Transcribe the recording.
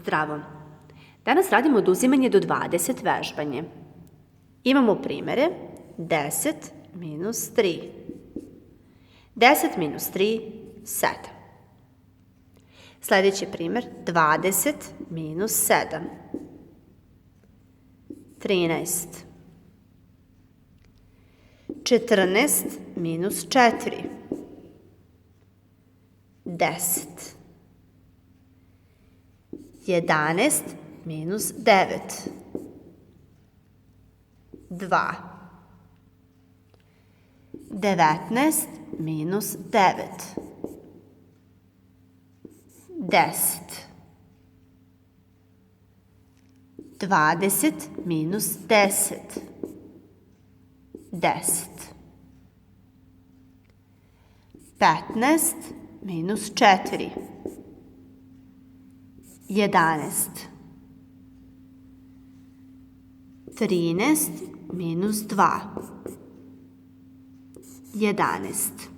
Zdravo! Danas radimo oduzimanje do 20 vežbanje. Imamo primere 10 minus 3. 10 minus 3, 7. Sljedeći primjer 20 minus 7. 13. 14 minus 4. 10. 11 minus 9. 2. 19 minus 9. 10. 20 minus 10. 10. 15 minus 4. 11. 13 minus 2. 11.